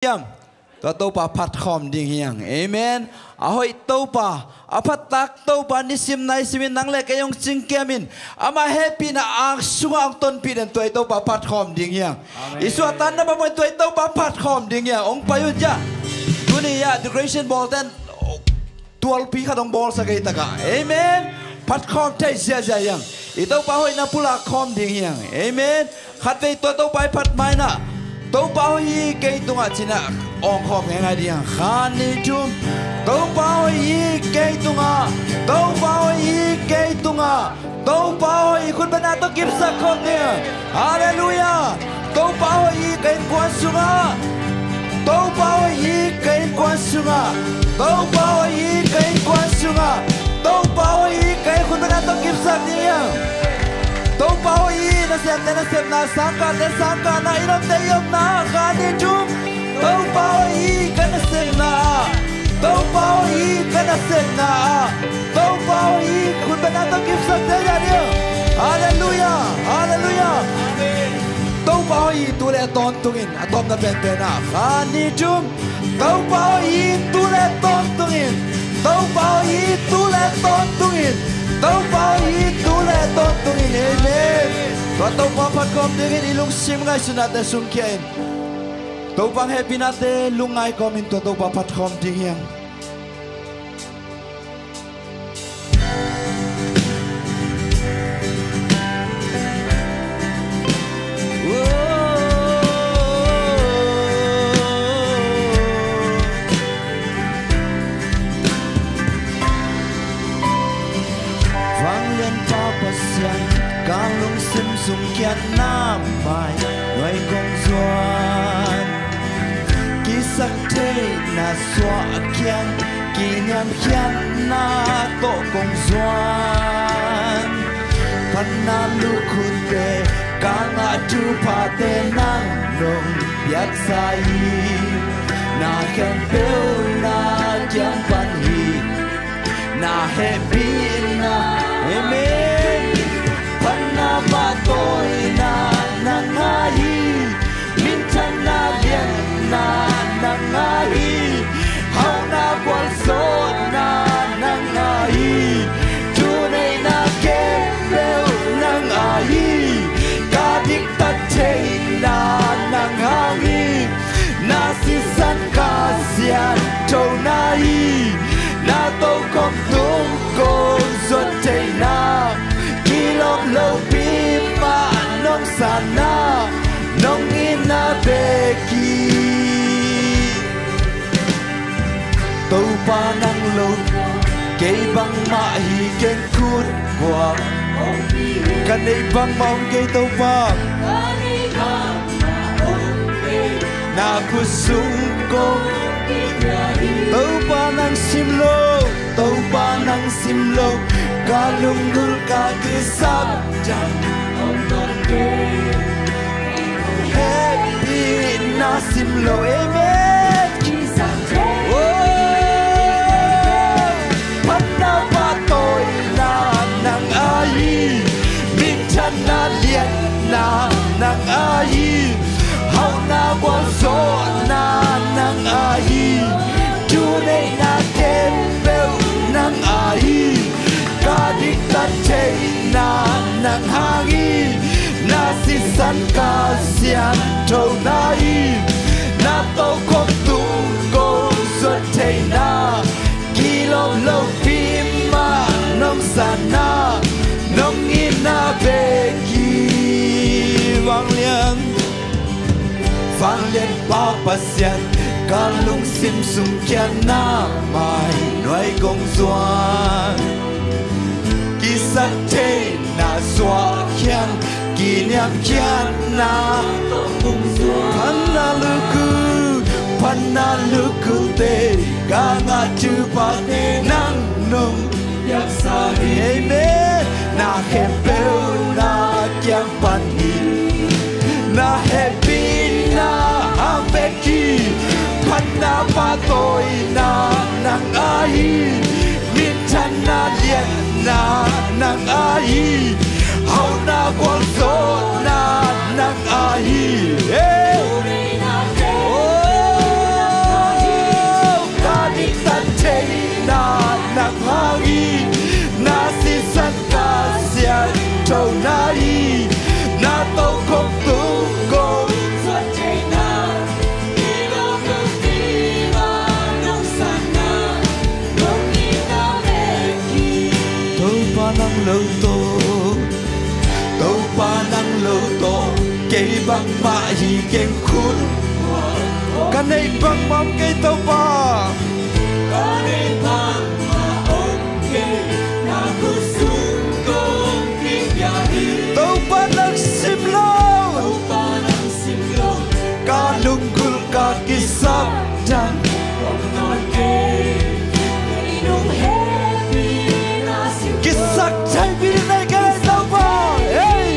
yang topa patkhom ding yang amen ahoi topa apatak topa nisim nai simin nang le kayong singkemin ama happy na ang sunga ang ton piden toy topa patkhom ding yang isu atan na pamoy toy topa patkhom ding yang ong payudya dunia decoration ball ten 12 pi kadong ball sa kay taka amen patkhom tay sia yang ito pa hoy na pula khom ding yang amen khatve to pa pat mai na tàu bao y cây tung à china ông khom nghe ngay đi à khan đi chung tàu bao y cây tung à tàu bao y cây tung à tàu bao yคุณบรรดาต้องกิบสักคนเนี่ยฮาเลลูยาตาวbao y cây quan sung à tàu bao y cây quan sung à tàu bao y cây quan sung à tàu bao y cây คุณบรรดาต้องกิบสักเนี่ยtàu bao y na sem na sangka na inom te yom na kani jum tàu bao y kana sem na tàu bao y kana sem na tàu bao y คุณบรรดาต้องกิบสักเดียวเดียวฮาเลลูยาฮาเลลูยาตาวbao y tu le ton tungin atom na ben na kani jum tàu bao y tu le ton tungin tàu bao y tu le ton tungin tàu bao y tu le ton tungin amen tàu bao pat kom dingin ilung sim ngai sunate sungkiain tàu bang happy nate lungai komin tàu bao pat kom dingin càng lung sim sung kian nam mai người công doan ký sắc thế na xóa kian kỷ niệm kian na tổ công doan pan na lu khute càng ngã chu pa te nang nong biak sai na khen bêu na kian pan hi na happy na amen na ba tôi na ngai min chan na lian na ngai hau na quan so na ngai tu nei na ke bel ngai ka dik ta chei na ngai na si san ka sian to nai na to kom tum ko zot chei na love love be ma nong sana nong ina beki tàu pa nang lo kay bang ma hi ken kut kwa kanay bang maong kay tàu pa na kusung ko tàu pa nang simlo tàu pa nang simlo kalung dul ka kisap jam happy nasim lo amen panna pa toy na nang ai min chan na lian na nang ai hau na quan so na nang ai chu nei na ken bel nang ai ka dik ta chei na nang hangi na si san ka sian to nai na to kom tu ko so chei na ki lo lo pi ma nong sana nong ina be ki wang lian pa pa sian ka lung sim sum kian na mai noi gong zuan sắc thế na xóa kian kỷ niệm kian na pan na luku te ka nga chu pa te nang nong yak sa amen na hepeu na kian pan hi na happy na ambeki pan na pa toy na nang ai min chan na lian na nang ai hau na quan so na nang ai băng mạ hi keng khun kan nei băng mam ke to pa kan nei băng ma om ke na ku sun kong ki ya hi to pa nang sim lo ka lungkul ka kisap dan non ke inung happy na sim kisak chai bi nai ka to pa hey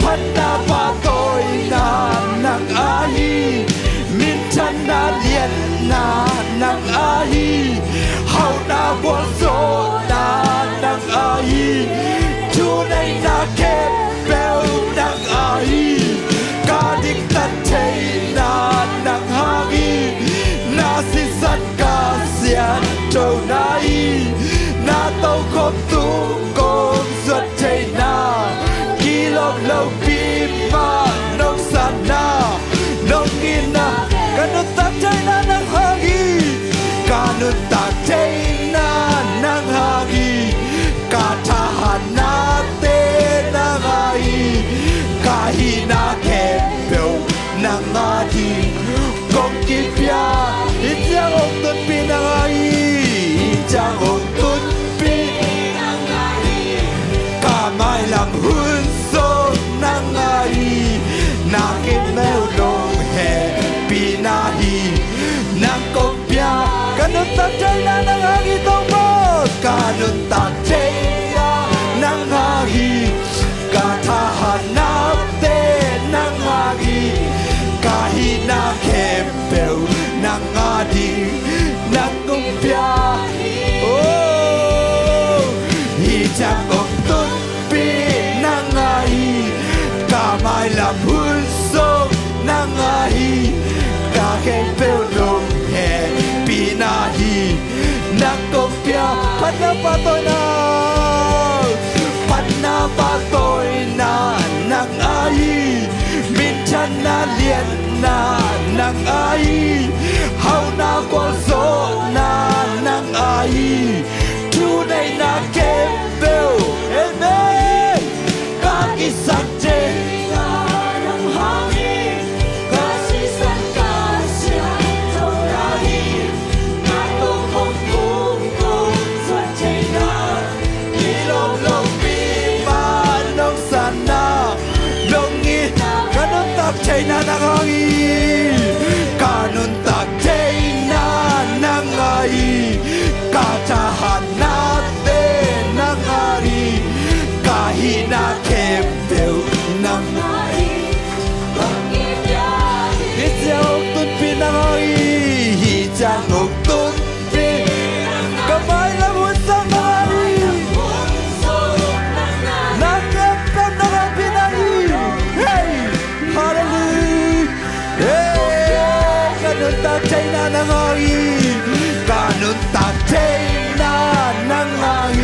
panna pa toi na nang ai min chan na lien na nang ai hau na bol so na nang ai chu nei na ke bel nang ai ka dik tat thei na nang hagi na si sat ka sian to nai na to khop tu kom suat thei na ki lop lo pi ma nong san na nong in na kanu tak thei na nang hagi kanu tak thei na nang hagi ka tha na te na ai ka hi na ke pe nang a di kong ki pia i chang ong tun pi nang ai i chang ong tun pi nang ai ka mai lam hun so nang ai na ke meo dong he pi na hi nang kong pia kanun tak chai na nang ai to mo kanun tak chai na nang ai ka tha na te nang ai ka hi na ke peu nang adi nang kong pia oh hi chang ong tun pi nang ai ka mai lam hun so nang ai ka ke peu nom he pi na hi nang kong pia panna pa toi na panna pa toi na nang ai min chan na lien na nang ai hau na kwal so na nang ai tu nei na ke bel amen ka ki sak te na nang hangi ka si san ka sia to rai na to khom kum kum suat chei na ki long long pi ma nong san na long i kanun tak chei na nang hangi kanun tak chei na nang ai ka tha na te nang ai ka hi na ke peu nang ai kong i pia hi chang tun pi nang ai hi chang ong tun pi ka mai la mun sang ai nang ke pe nang pi nang ai hey hallelujah hey kanun tak chei na nang ai kanun tak chei na nang ai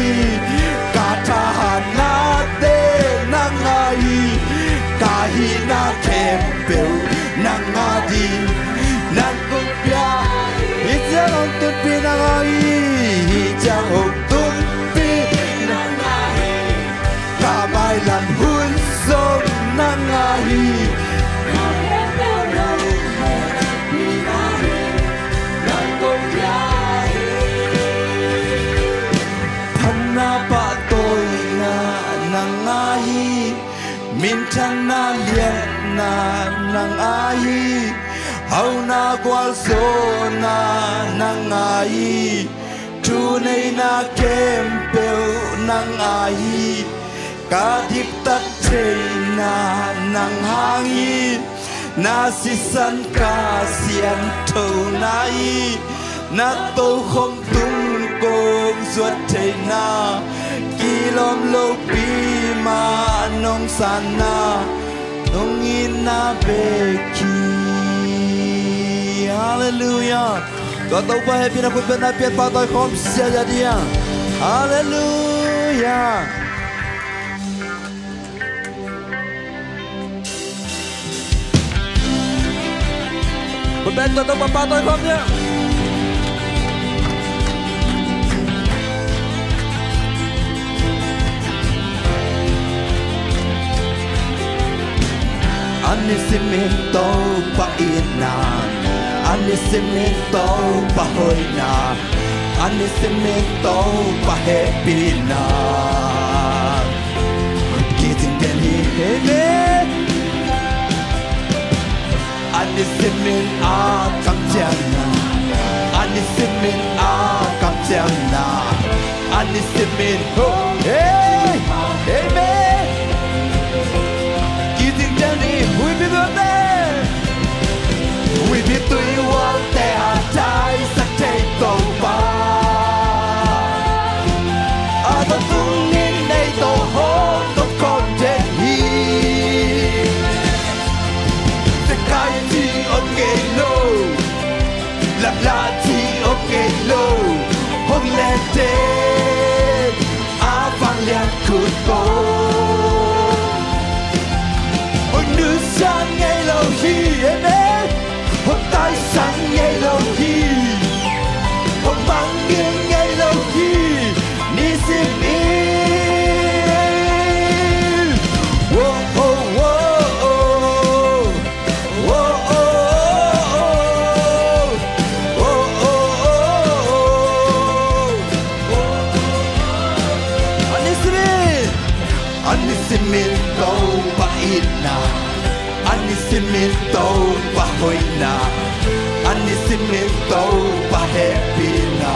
ka tha na te nang ai ka hi na ke peu nang adi nang kong pia hi chang ong tun pi nang ai hi chang ong tun pi nang ai ka mai lam hun song nang ai ka ke peu lo pi nang nang kong pia panna pa toi na nang ai min chan na lien na nang ai hau na kwal so na nang ai tu nei na kem peu nang ai ka dip tak chei na nang hangi na si san ka sian to nai na to không tung kong suat thei na ki lom lo pi ma nong san na nong in na be ki hallelujah có tàu ba happy na kun na piat pa toi khom sia ja dia hallelujah kun ben tàu pa toi khom dia Anisimento pa ina Anisimento pa hoy na Anisimento pa happy na Kiting deni amen Anisimin a kam chiang na Anisimin a kam chiang na Anisimin ho hey amen Kiting deni we be there we be to you all there are ties that take over Other tung in they don't hold the content here The kind of gay low La lati of gay low Hong let it I found that could go Hong new sang gay low here amen Hong tai sang gay low here Hong bang gay low here Ni sim in Whoa oh whoa oh Whoa oh oh oh oh oh Anisimin to pa ina Anisimin to pa hoy na Anisimin to pa happy na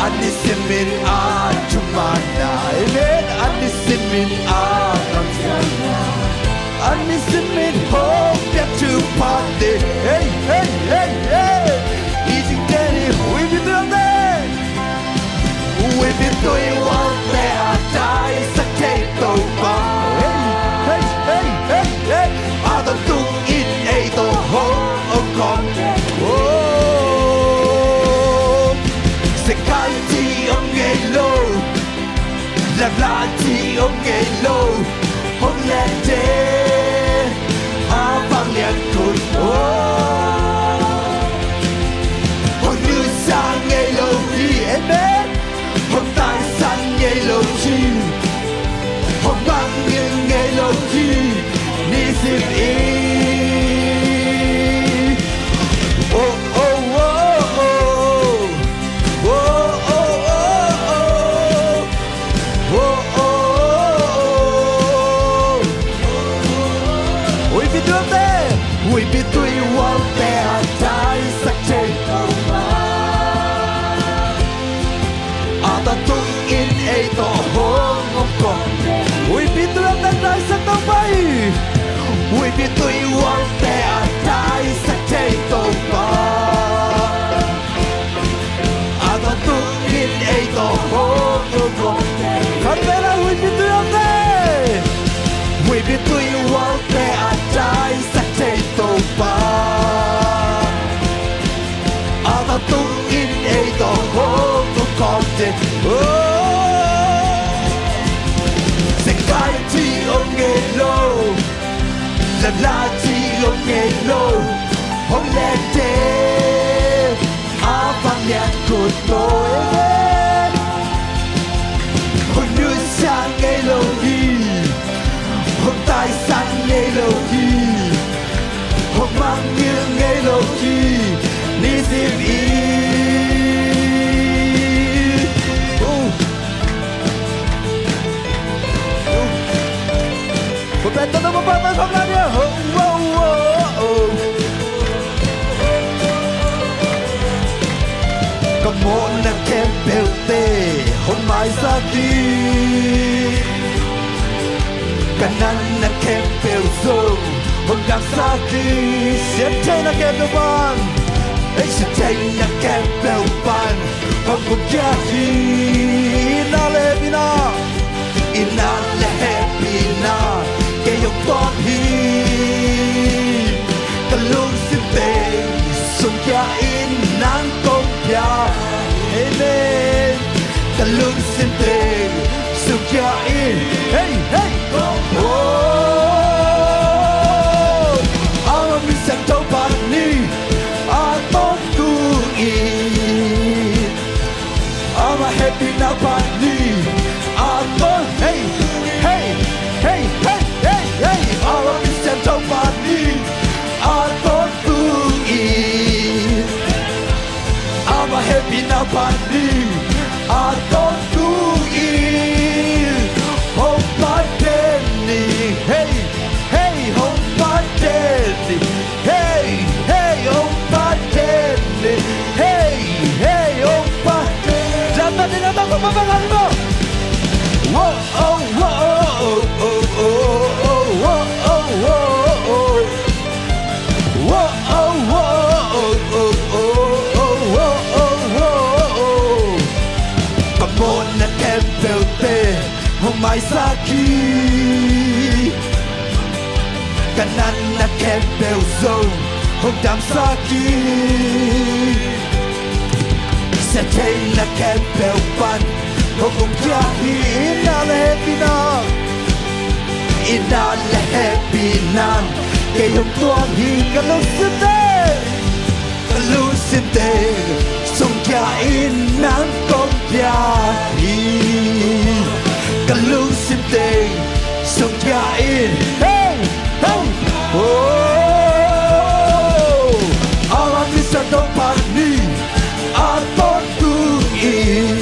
Anisimin a chumana amen Anisimin a kamsana Anisimin hope that to party hey hey hey hey Easy Daddy we be doing that we be doing what they are dying to take over hey hey hey hey hey Other tung in a to home of God oh Security of gay low La lati of gay low Hong let it I found that could oh Hong new sang gay low amen Hong tai sang gay low Hong bang gay low Ni sim in oh oh oh oh oh oh oh oh oh we be doing that we be doing what they are dying to take over Other tung in a to home of God we be doing that nice and away we be doing what they are dying to take over Other tung in a to home of God Canberra we be doing that we be doing what they are dying to take over Other tung in a to home of God oh Security of gay low La lati of gay low Hong let it I found that could go amen Hong new sang gay low Hong tai sang gay low Hong mang gay low Ni sim in Một lần tôi một phần không làm nhé Có một nắng kem bèo tê hôm mai ra đi Cả nắng nắng kem bèo dâu hôm gặp ra đi Sẽ chơi nắng kem bèo bàn Ấy sẽ chơi nắng kem bèo bàn Hôm cũng giá gì Ina lê bina Ina lê bina Kaya yung con hi Kalung sinte Sungyain ng kompya Amen Kalung sinte Sungyain Hey, hey Oh Ang misang taupan ni Atong kuin Ang happy na pan ni mai saki kanan na kempel zo hong dam saki sẽ thấy na kempel pan hong kia ina le happy na ina le happy na cái hong tuang hi kalusinte song kia ina kong kia hi kalusinte song kia in hey hey oh alam bisa dopan ni atau tu in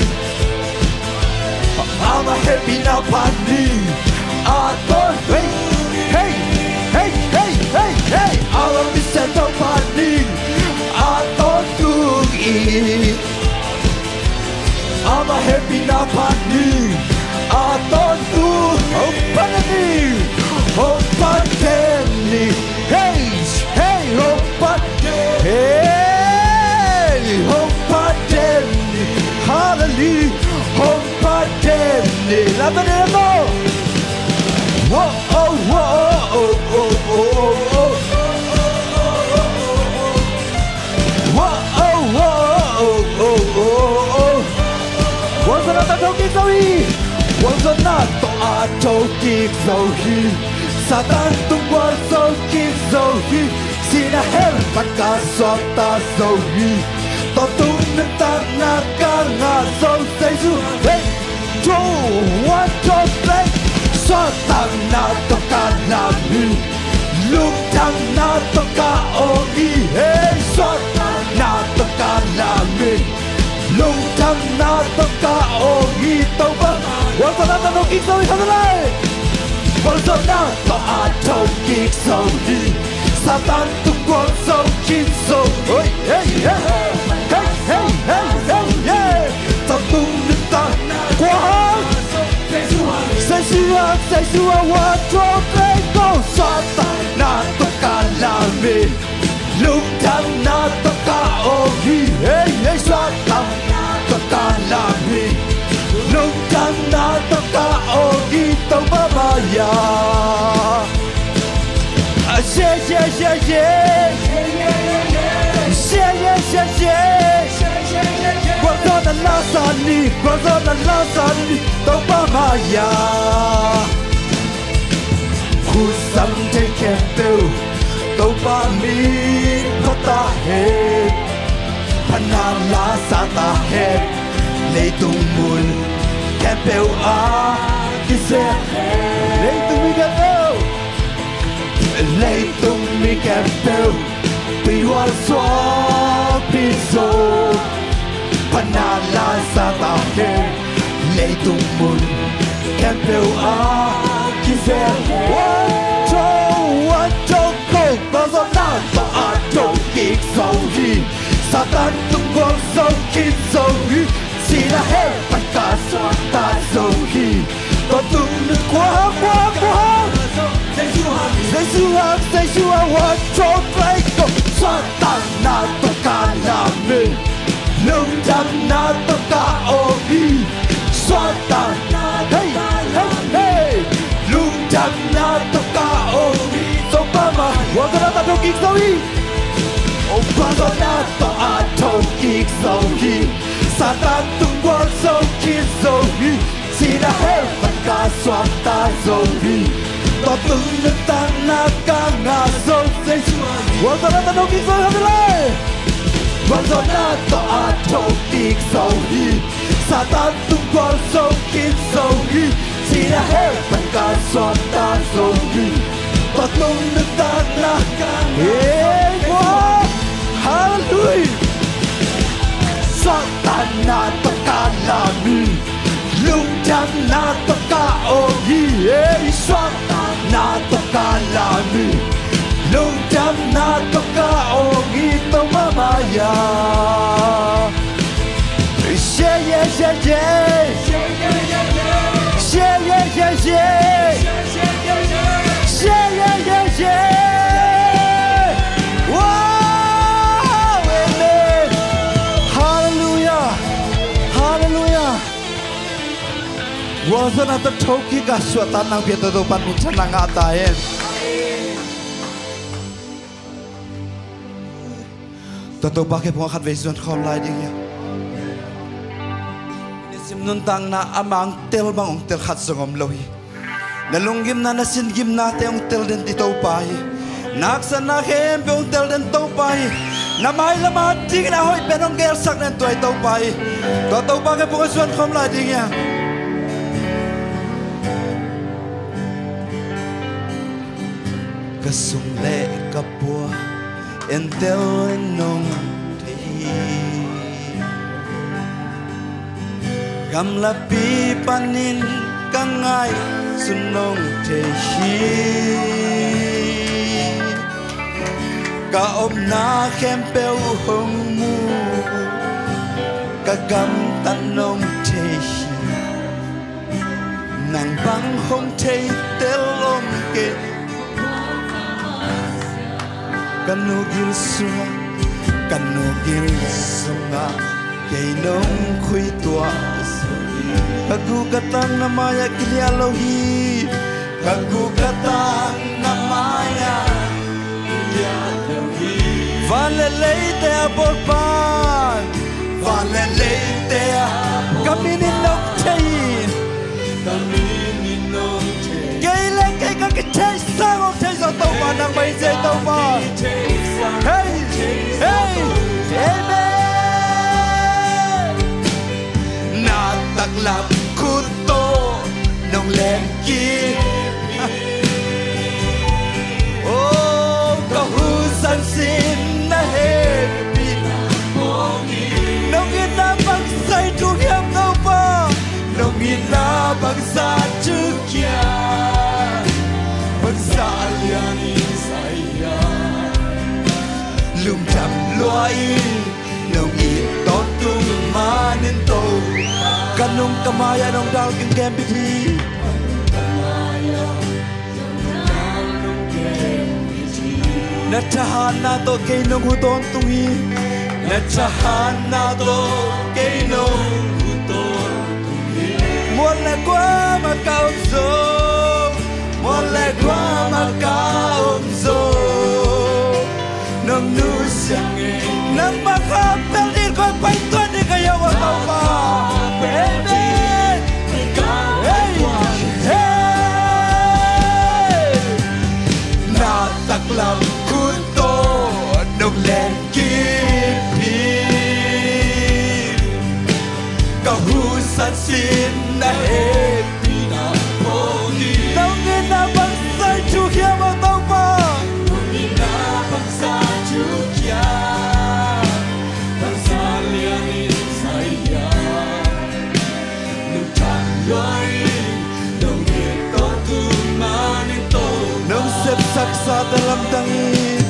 ama happy na pani atau hey hey hey hey hey hey alam bisa dopan ni atau tu in ama happy na pani atau tu pani Hopat Denny, hey, hey, Hopat, hey, Hopat Denny, hallelujah, Hopat Denny, lata nila mo. Whoa, oh, whoa, oh, oh, oh, oh, whoa, oh, whoa, oh, oh, oh. What's the matter, Toki Zoe? What's the matter, Toki Zoe? Satan tung qua dấu kín dấu hi xin đã hết bắt cả xóa ta dấu hi to tung nên ta na ca ngà dấu dây du hey two one two three xóa ta na to ca làm hi lúc thằng na to ca ô hi hey xóa ta na to ca làm hi lúc thằng na to ca ô hi tao bắt quan sát ta nó kín dấu hi thằng này Bolsonaro atau kikso di Satan tungguan so kinso Oi hey hey hey hey hey hey hey Satu nita kuat Sesua wajo peko Satan na toka lami Lutang na toka ohi Hey hey Satan na toka lami Lutang na toka ohi Tau babaya Yeah yeah yeah yeah Yeah yeah yeah yeah Guarda la sani Tau babaya Husam te kempeu Tau ba min kota het Panala sata het Leitung mun Kempeu Leitung mi kempeu Leitung mi kempeu Piwal soa piso Panala sa tahe Leitung mun Kempeu kise One chok go Bazo na to ato kik so hi Satan tunggol so kik so hi Sila he Pagka soa ta so hi Tung được quá Giê xu hoa trốn lấy cộng Xoa tăng na to ca làm mình Lương thăm na to ca ô hi Xoa tăng hey hey hey Lương thăm na to ca ô hi Sông ba mà Hoàng thân ta thông kích sâu hi Ông quan gió na to à thông kích sâu hi Satan tung qua sâu kích sâu hi Sina hey Pagka swam ta sâu hi To tung nên ta na ca ngà sâu dây Hoàng gió na ta thông kích sâu hi Hãy lại Hoàng gió na to à thông kích sâu hi Satan tung qua sâu kích sâu hi Sina hey Pagka swam ta sâu hi To tung nên ta na ca ngà sâu Hallelujah Satan na to ca la mi Lung thang na to ca o hi Hey Satan na to ca la mi Lung thang na to ca o hi To mama ya Yeah yeah yeah yeah Yeah yeah yeah yeah Yeah yeah yeah yeah Wow amen Hallelujah Hallelujah Wow so na ta thoki ka so ta nang phe to pan ni chana nga ta hen to ba ke pong khat ve zon khom lai ding ya ni sim nun tang na amang tel bang ong tel khat songom lohi na lungim na na sin gim na te ong tel den ti to pai nak san na khem pe ong tel den to pai na mai la ma ting na hoi pe ong gel sak den toy to pai to ba ke pong zon khom lai ding ya ka sung le ka bua en tel nong thi gam la pi panin ka ngai sun nong the hi ka om na khem peu hong mu ka gam tan nong the hi nang bang hong the tel om ke kanugil sunga kay nong khuy tua kagukatang na maya kilialohi kagukatang na maya kilialohi valeleite aborpan valeleite kami ninong chayin kailan kay kakichay sangok chay sa tawa ng may say tawa hey hey amen nataklap kuto nong lengki oh kahusan sin na happy nong inabang say tuhyam tawa nong inabang sa chukya Saliani saya lung cham loai nong ito tung manin to kanong kamaya nong dal king kem biti nachahan na to kay nong huton tungi nachahan na to kay nong huton tungi mula kwa makaunso mole kwa makaumzo nang nusyang nang makapelin ko pa'y tuwan ni kayo ang pa baby hey hey nataklam kuto nung lengkipin kahusan sin na happy na poli Nabang sa chukya mo tao pa Nabang sa chukya Pansalianin saya Nung tanggay Nung ito tumanin to Nung sipsak sa dalam dangin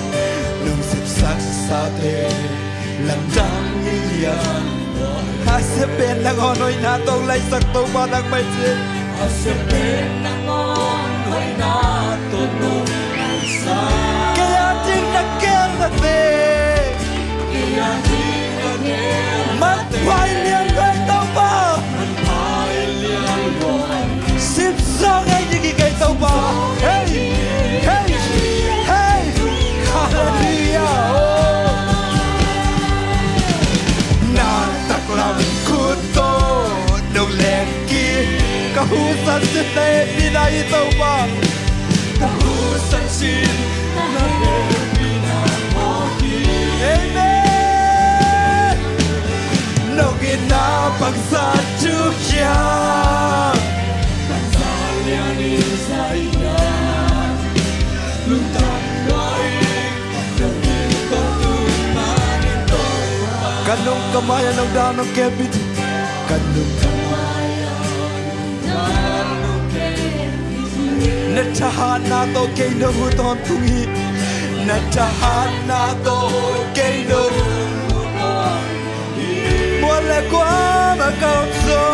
Nung sipsak sa dalam dangin Hasipin lang honoy natong laysak to pa ng may sin Hasipin lang honoy natong laysak Kaya ting nagkerate Kaya ting nagkerate Magpahil yan kay tao pa Magpahil yan kay Sipsang ay nigi kay tao pa Hey! Hey! Hey! Hallelujah! Nataklam kuto nung lengki Kahusan sin na hindi na ito ba Kahusan sin na hindi na moki Amen Nung inabang sa chukya Pansalianin sa iya Luntang gaing Nung ito tumanin to Kanong kamayan ng danong kebit Kanong Nachahan na to kay nahuton tungi Nachahan na to kay nahuton Wala kwa makaumso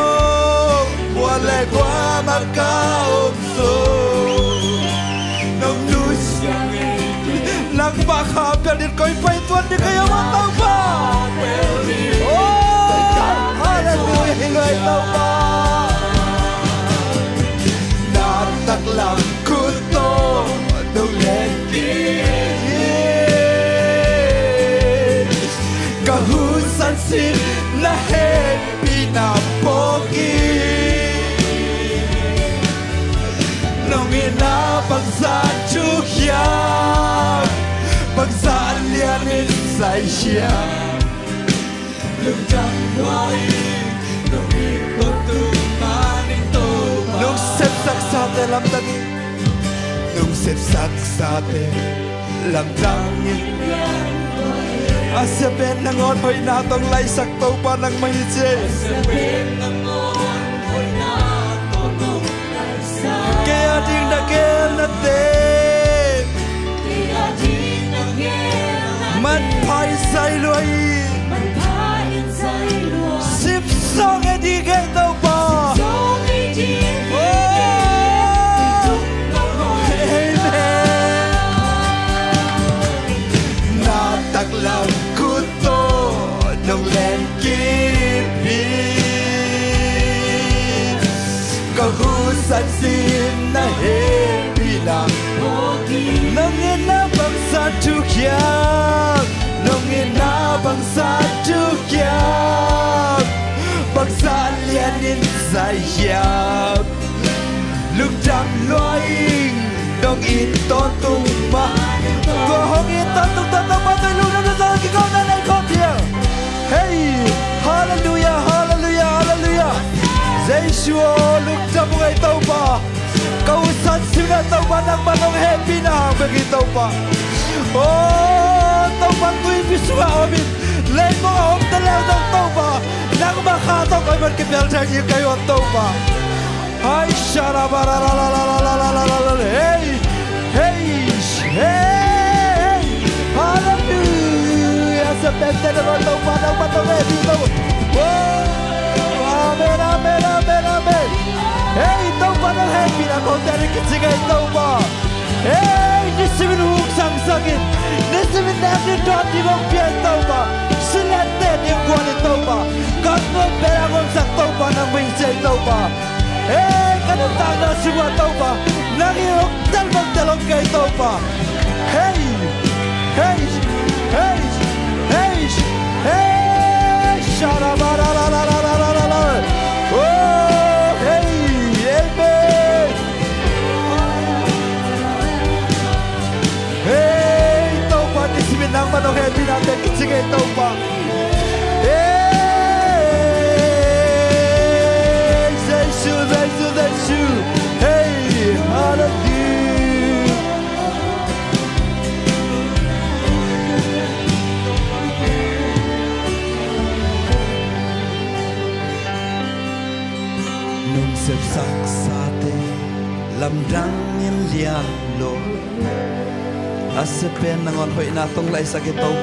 Wala kwa makaumso Nang nusyang Nang makapelin ko'y paituan di kayo matang pa Oh! Hallelujah! Hilo ito pa tắc làm cú tô đâu lên cả hu san xin na happy na poki nong ina bằng giá chu khia bằng giá liên in sai chia lưng trắng loay nong in tốt tu mani tô nong xếp sắc sa te làm tang nong xếp sắc sa te làm tang Asaben ng on hoy na tong lay sakto pa ng mahitse Asaben ng on hoy na tong lay sakto Kaya di nagel natin Kaya di nagel natin Magpay sa'y luay Magpay sa'y luay Sipsong e di kayo pa Sipsong e di kayo Nataglaw kuto nung len kipin Kahusan sin na happy lang Nung inabang sa tukyak Nung inabang sa tukyak Pagsalianin sa yak Lugdang loing Nung iton tumba Go hong iton tumba Patoy luna na sa kikaw na naikopya Hey! Hallelujah! Hallelujah! Hallelujah! Zeshuo! Lugdang mo ngay tao pa Kausan sila tao pa Nang manong happy na Bagi tao pa Oh! Tao pa tuwing biswa amin Lay mo nga hong talaw ng tao pa Nang makataw kayo man kipyal sa inyo kayo ang tao pa Ay, sharabaralalalalalalalalala. Hey, hey, hey, hallelujah. Sa bente na mga tao pa ng patawin dito. Amen, amen, amen, amen. Hey, tao pa ng happy na kung tarik kitsigay tao pa. Hey, nisimin huksang sakit. Nisimin natin doon di mong piyan tao pa. Silatin yung kuwalit tao pa. Kagod pera kong sa tao pa ng wingsay tao pa. Hey, kanutang na semua tahu pa, nangihok dalbang dalong kay tahu pa. Hey, hey, hey, hey, hey, sharabaralalalalalala. Oh, hey, amen. Hey, tahu pa di siminang manong happy natin kitsigay tahu pa. Hey. That's you. Hey, hallelujah. Nung sep sak sate lamdang in liang lo Asepen nangon hoy na tong lay sakit tau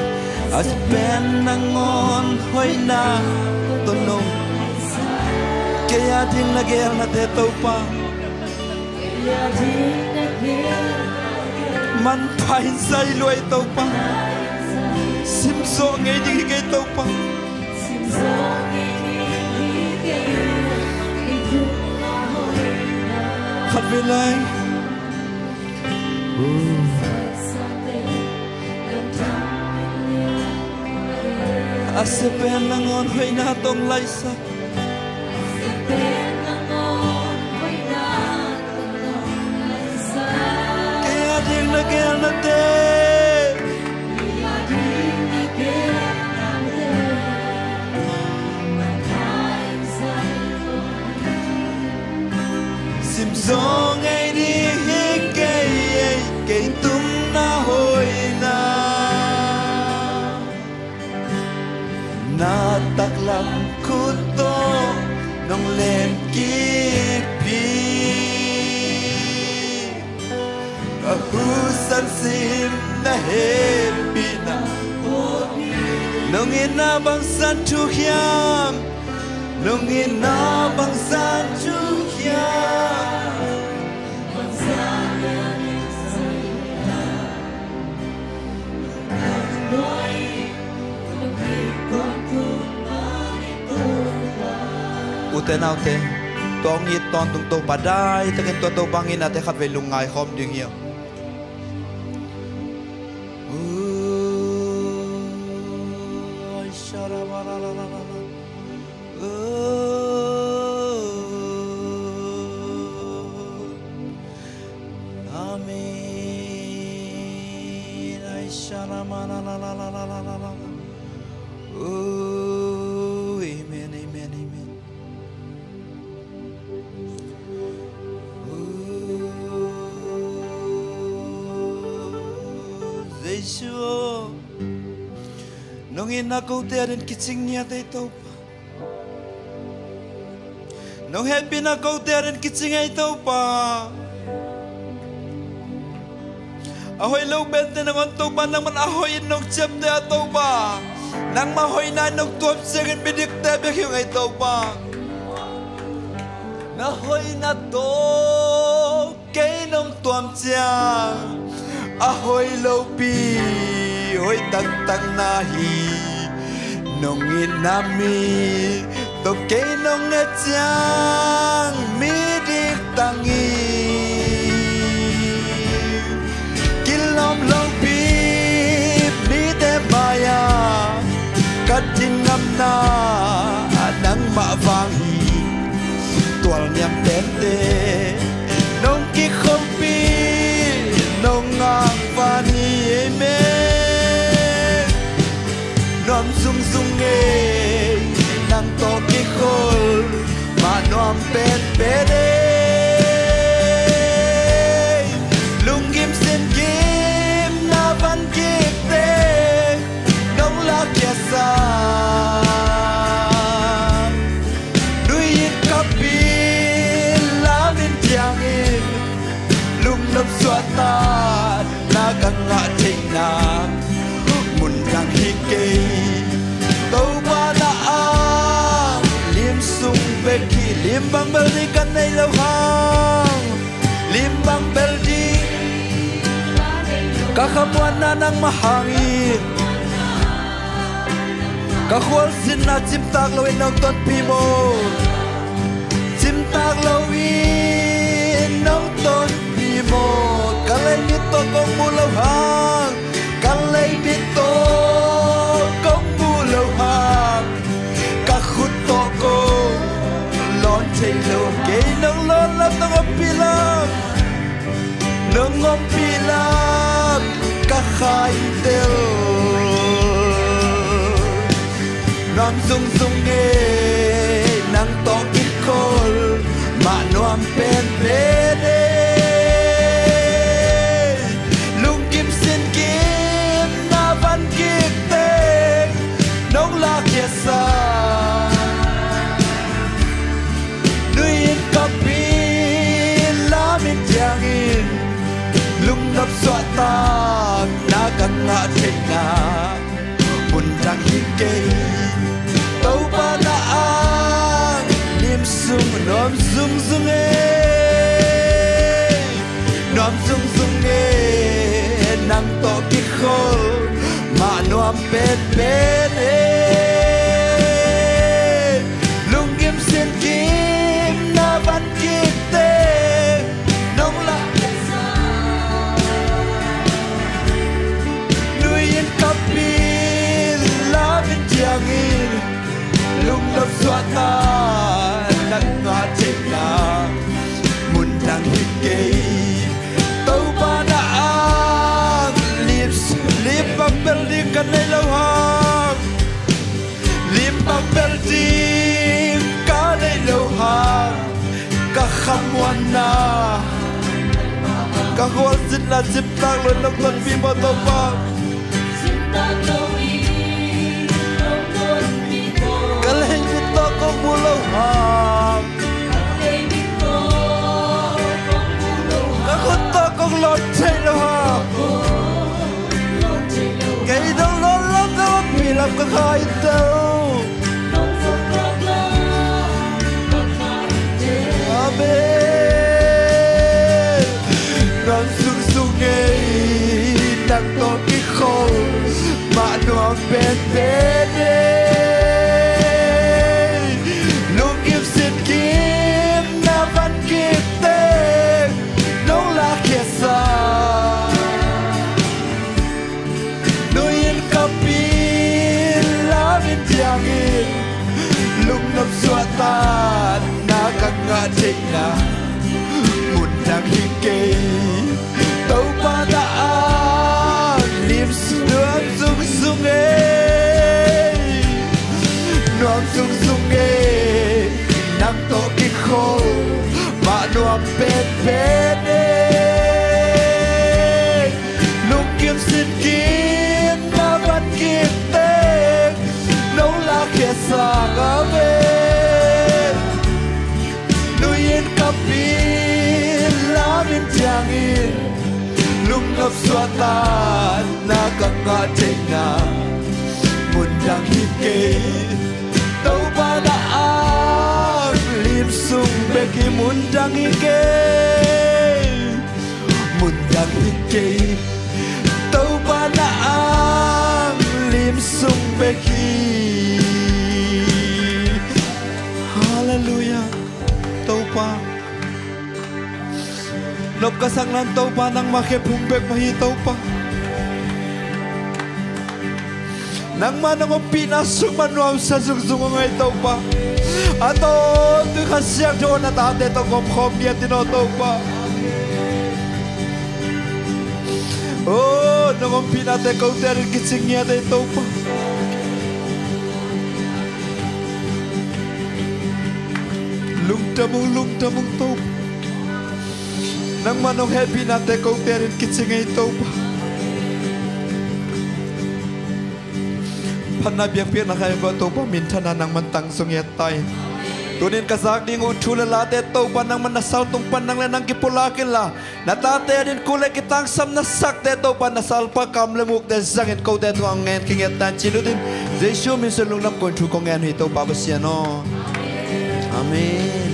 Asepen nangon hoy na tunong Kaya din nagel na tetaw pa Man pahin sa iloy tau pa Simso ngay di higay tau pa Katbilay Asepen nangon hoy na tong laysa Kaya din nagel na te Simsong ay di higay Kay tung na hoy na Nataklam kuto nong len kipi Kahusan sim na happy na Nung inabang sa tuhyam Nung inabang sa tuhyam Uten out ตัวงี้ตอนตรงตัวปะได้แต่กันตัวตัวบางงี้นะแต่ขัดไปลุงไงคอมดึงเหี้ยnong ina ko terin kitsing niya tay to nong happy na ko terin kitsing ay to pa ahoy low bente na ngon to pa nang man ahoy nong chep te to pa nang mahoy na nong tuop segen bidik te bek yung ay to pa na hoy na to kay nong tuam chiang ahoy low pi hoy tang tang nahi nong inami to kay nong chang mi dik tangi kilom long pi mi te maya katin ngam na nang ma vangi tual nyam tente nong ki khom pi nong ngang vani amen nom sung sung e nang to ki khol ma nom pen pede lung kim sen kim na van ki te nong la kya sa nui kapi la min tiang in lung lop swata na kang nga ting na mun kang hikay tau ba na ang lim sung beki lim bang beldi kan nay lâu hang lim bang beldi kakamuan na nang mahangin kakwal sin na chimtak lawin ng ton pimo chimtak lawin ng ton pimo kalay nito kong mulaw hang kalay nito kong mulaw hang kakuto ko lon chay lon kay nang lon lam ng apilam ng apilam kakaintel nam sung sung e nang to ikol ma nuam pen pede sa nuin kapi lamin tiangin lung nap swata na kang nga na puntang hikay tau pa na ang lim sung nom sung sung e nom sung sung e nang to ki khol ma nuam pen pen e lung lop swata nang nga chena mun nang hikay tau ba na ang lip ang beldi kan nay lawhang lip ang beldi kan nay lawhang kakhamwan na kakwal sin na chiptak lon ng ton pimo to pa kalay nito kong mulaw hang kakuto kong lon chay lawhang kay nang lon lam na mapilam kakain daw amen nang sung sung e nang to ki khol ma nuam pen pede lung kim sin kim pede nung kim sin kim na ban kim te nấu lá kia sa ga ve nuyen kapin la min chang in lung ngập xóa tan na các ngã trên na muốn đang hít kề tàu ba đã áp lim sung bê khi muốn đang hít kề tàu ba đã áp lim sung bê khi Hallelujah tàu ba nộp cả sang lan tàu ba nang makhe phung bek mahi tàu ba nang manang pina sung manuam sa zung ngai tàu ba ato tu khasiak jo na ta te to kom khom bia tino tàu ba oh nang pina te ko ter kitsing ya te tàu ba lung tamung tàu nang manong happy na te ko terin kitsing ay tàu ba Pana biang piang na kaya ba tàu ba minta na nang mantang sungyat tay tunin kasak ding utula la te tàu ba nang manasal tung panang le nang kipulakin la natate din kulay kitang sam na sak te tàu ba nasal pa kam lemuk te zangit ko te tuang ngen kinget tan chinudin Jesu min sulung nam kon chu ko ngen hi tàu ba basya no Amen